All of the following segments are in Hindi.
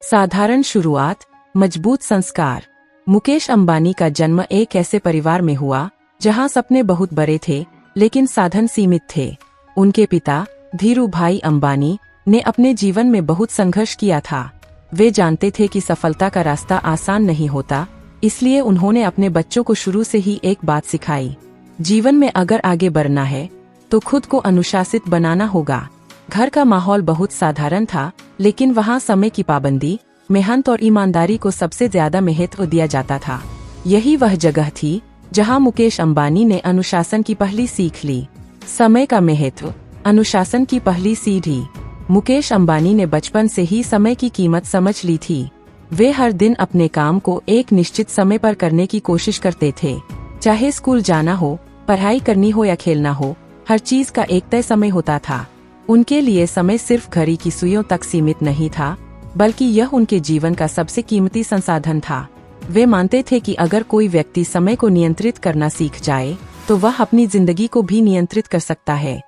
साधारण शुरुआत, मजबूत संस्कार। मुकेश अंबानी का जन्म एक ऐसे परिवार में हुआ जहां सपने बहुत बड़े थे लेकिन साधन सीमित थे। उनके पिता धीरू भाई अंबानी ने अपने जीवन में बहुत संघर्ष किया था। वे जानते थे कि सफलता का रास्ता आसान नहीं होता, इसलिए उन्होंने अपने बच्चों को शुरू से ही एक बात सिखाई। जीवन में अगर आगे बढ़ना है तो खुद को अनुशासित बनाना होगा। घर का माहौल बहुत साधारण था, लेकिन वहाँ समय की पाबंदी, मेहनत और ईमानदारी को सबसे ज्यादा महत्व दिया जाता था। यही वह जगह थी जहाँ मुकेश अंबानी ने अनुशासन की पहली सीख ली। समय का महत्व, अनुशासन की पहली सीढ़ी। मुकेश अंबानी ने बचपन से ही समय की कीमत समझ ली थी। वे हर दिन अपने काम को एक निश्चित समय पर करने की कोशिश करते थे। चाहे स्कूल जाना हो, पढ़ाई करनी हो या खेलना हो, हर चीज का एक तय समय होता था। उनके लिए समय सिर्फ घड़ी की सुइयों तक सीमित नहीं था, बल्कि यह उनके जीवन का सबसे कीमती संसाधन था। वे मानते थे कि अगर कोई व्यक्ति समय को नियंत्रित करना सीख जाए तो वह अपनी जिंदगी को भी नियंत्रित कर सकता है।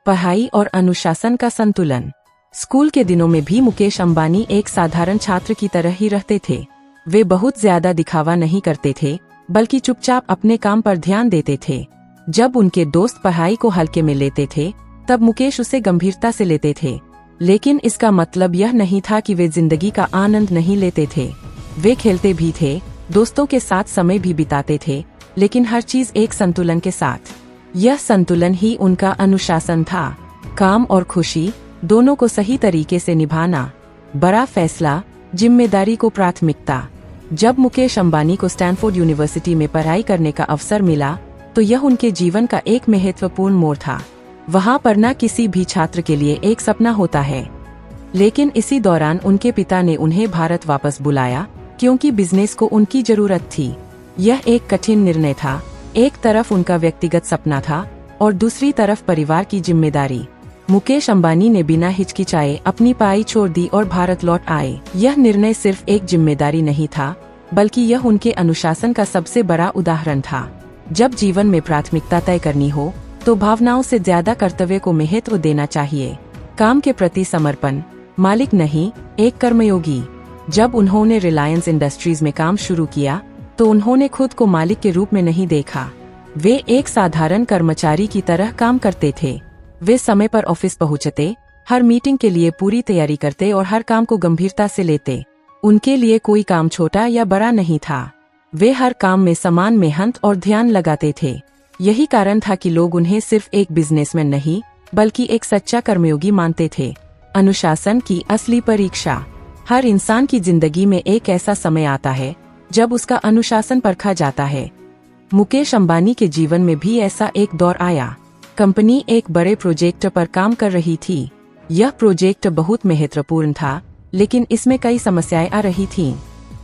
पढ़ाई और अनुशासन का संतुलन। स्कूल के दिनों में भी मुकेश अंबानी एक साधारण छात्र की तरह ही रहते थे। वे बहुत ज्यादा दिखावा नहीं करते थे, बल्कि चुपचाप अपने काम पर ध्यान देते थे। जब उनके दोस्त पढ़ाई को हल्के में लेते थे, तब मुकेश उसे गंभीरता से लेते थे। लेकिन इसका मतलब यह नहीं था कि वे जिंदगी का आनंद नहीं लेते थे। वे खेलते भी थे, दोस्तों के साथ समय भी बिताते थे, लेकिन हर चीज एक संतुलन के साथ। यह संतुलन ही उनका अनुशासन था। काम और खुशी दोनों को सही तरीके से निभाना। बड़ा फैसला, जिम्मेदारी को प्राथमिकता। जब मुकेश अंबानी को स्टैनफोर्ड यूनिवर्सिटी में पढ़ाई करने का अवसर मिला, तो यह उनके जीवन का एक महत्वपूर्ण मोड़ था। वहाँ पढ़ना किसी भी छात्र के लिए एक सपना होता है, लेकिन इसी दौरान उनके पिता ने उन्हें भारत वापस बुलाया, क्योंकि बिजनेस को उनकी जरूरत थी। यह एक कठिन निर्णय था। एक तरफ उनका व्यक्तिगत सपना था और दूसरी तरफ परिवार की जिम्मेदारी। मुकेश अंबानी ने बिना हिचकिचाए अपनी पढ़ाई छोड़ दी और भारत लौट आए। यह निर्णय सिर्फ एक जिम्मेदारी नहीं था, बल्कि यह उनके अनुशासन का सबसे बड़ा उदाहरण था। जब जीवन में प्राथमिकता तय करनी हो तो भावनाओं से ज्यादा कर्तव्य को महत्व देना चाहिए। काम के प्रति समर्पण, मालिक नहीं, एक कर्मयोगी। जब उन्होंने रिलायंस इंडस्ट्रीज में काम शुरू किया तो उन्होंने खुद को मालिक के रूप में नहीं देखा। वे एक साधारण कर्मचारी की तरह काम करते थे। वे समय पर ऑफिस पहुंचते, हर मीटिंग के लिए पूरी तैयारी करते और हर काम को गंभीरता से लेते। उनके लिए कोई काम छोटा या बड़ा नहीं था। वे हर काम में समान मेहनत और ध्यान लगाते थे। यही कारण था कि लोग उन्हें सिर्फ एक बिजनेसमैन नहीं, बल्कि एक सच्चा कर्मयोगी मानते थे। अनुशासन की असली परीक्षा। हर इंसान की जिंदगी में एक ऐसा समय आता है जब उसका अनुशासन परखा जाता है। मुकेश अंबानी के जीवन में भी ऐसा एक दौर आया। कंपनी एक बड़े प्रोजेक्ट पर काम कर रही थी। यह प्रोजेक्ट बहुत महत्वपूर्ण था, लेकिन इसमें कई समस्याएं आ रही थीं।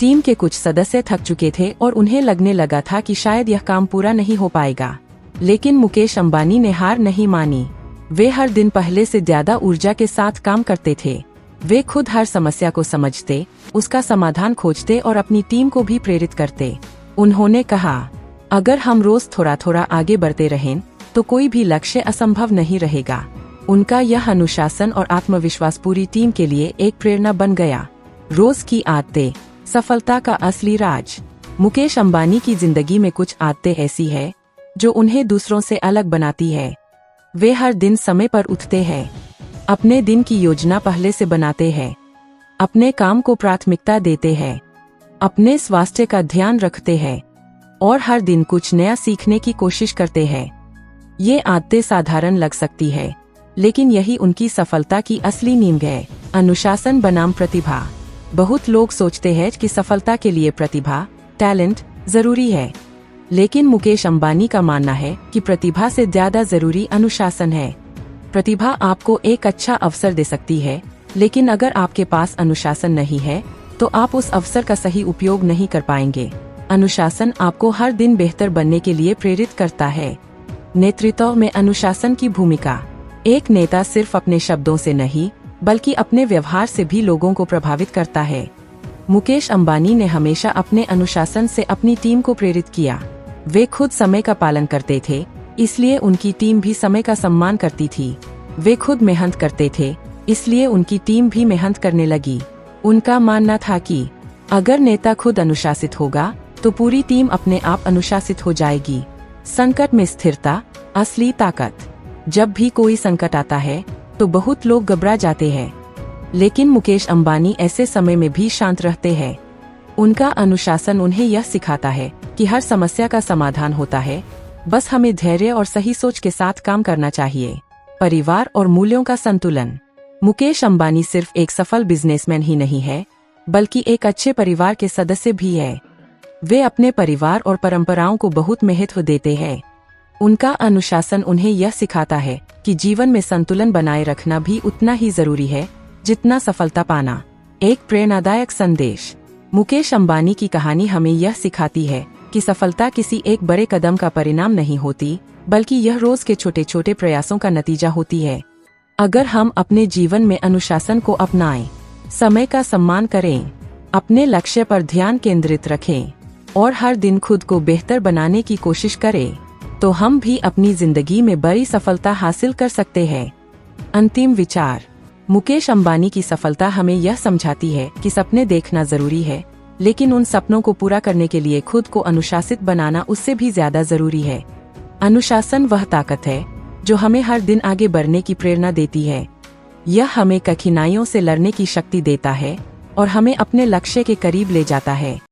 टीम के कुछ सदस्य थक चुके थे और उन्हें लगने लगा था कि शायद यह काम पूरा नहीं हो पाएगा। लेकिन मुकेश अंबानी ने हार नहीं मानी। वे हर दिन पहले से ज्यादा ऊर्जा के साथ काम करते थे। वे खुद हर समस्या को समझते, उसका समाधान खोजते और अपनी टीम को भी प्रेरित करते। उन्होंने कहा, अगर हम रोज थोड़ा थोड़ा आगे बढ़ते रहें तो कोई भी लक्ष्य असंभव नहीं रहेगा। उनका यह अनुशासन और आत्मविश्वास पूरी टीम के लिए एक प्रेरणा बन गया। रोज की आदतें, सफलता का असली राज। मुकेश अंबानी की जिंदगी में कुछ आदतें ऐसी है जो उन्हें दूसरों से अलग बनाती है। वे हर दिन समय पर उठते हैं, अपने दिन की योजना पहले से बनाते हैं, अपने काम को प्राथमिकता देते हैं, अपने स्वास्थ्य का ध्यान रखते हैं और हर दिन कुछ नया सीखने की कोशिश करते हैं। ये आदतें साधारण लग सकती है, लेकिन यही उनकी सफलता की असली नींव है। अनुशासन बनाम प्रतिभा। बहुत लोग सोचते हैं कि सफलता के लिए प्रतिभा, टैलेंट जरूरी है, लेकिन मुकेश अंबानी का मानना है कि प्रतिभा से ज्यादा जरूरी अनुशासन है। प्रतिभा आपको एक अच्छा अवसर दे सकती है, लेकिन अगर आपके पास अनुशासन नहीं है तो आप उस अवसर का सही उपयोग नहीं कर पाएंगे। अनुशासन आपको हर दिन बेहतर बनने के लिए प्रेरित करता है। नेतृत्व में अनुशासन की भूमिका। एक नेता सिर्फ अपने शब्दों से नहीं, बल्कि अपने व्यवहार से भी लोगों को प्रभावित करता है। मुकेश अंबानी ने हमेशा अपने अनुशासन से अपनी टीम को प्रेरित किया। वे खुद समय का पालन करते थे, इसलिए उनकी टीम भी समय का सम्मान करती थी। वे खुद मेहनत करते थे, इसलिए उनकी टीम भी मेहनत करने लगी। उनका मानना था कि अगर नेता खुद अनुशासित होगा तो पूरी टीम अपने आप अनुशासित हो जाएगी। संकट में स्थिरता, असली ताकत। जब भी कोई संकट आता है तो बहुत लोग घबरा जाते हैं, लेकिन मुकेश अंबानी ऐसे समय में भी शांत रहते हैं। उनका अनुशासन उन्हें यह सिखाता है कि हर समस्या का समाधान होता है, बस हमें धैर्य और सही सोच के साथ काम करना चाहिए। परिवार और मूल्यों का संतुलन। मुकेश अंबानी सिर्फ एक सफल बिजनेसमैन ही नहीं है, बल्कि एक अच्छे परिवार के सदस्य भी है। वे अपने परिवार और परंपराओं को बहुत महत्व देते हैं। उनका अनुशासन उन्हें यह सिखाता है कि जीवन में संतुलन बनाए रखना भी उतना ही जरूरी है जितना सफलता पाना। एक प्रेरणादायक संदेश। मुकेश अंबानी की कहानी हमें यह सिखाती है कि सफलता किसी एक बड़े कदम का परिणाम नहीं होती, बल्कि यह रोज के छोटे छोटे प्रयासों का नतीजा होती है। अगर हम अपने जीवन में अनुशासन को अपनाएं, समय का सम्मान करें, अपने लक्ष्य पर ध्यान केंद्रित रखें और हर दिन खुद को बेहतर बनाने की कोशिश करें, तो हम भी अपनी जिंदगी में बड़ी सफलता हासिल कर सकते हैं। अंतिम विचार। मुकेश अंबानी की सफलता हमें यह समझाती है कि सपने देखना जरूरी है, लेकिन उन सपनों को पूरा करने के लिए खुद को अनुशासित बनाना उससे भी ज्यादा जरूरी है। अनुशासन वह ताकत है जो हमें हर दिन आगे बढ़ने की प्रेरणा देती है। यह हमें कठिनाइयों से लड़ने की शक्ति देता है और हमें अपने लक्ष्य के करीब ले जाता है।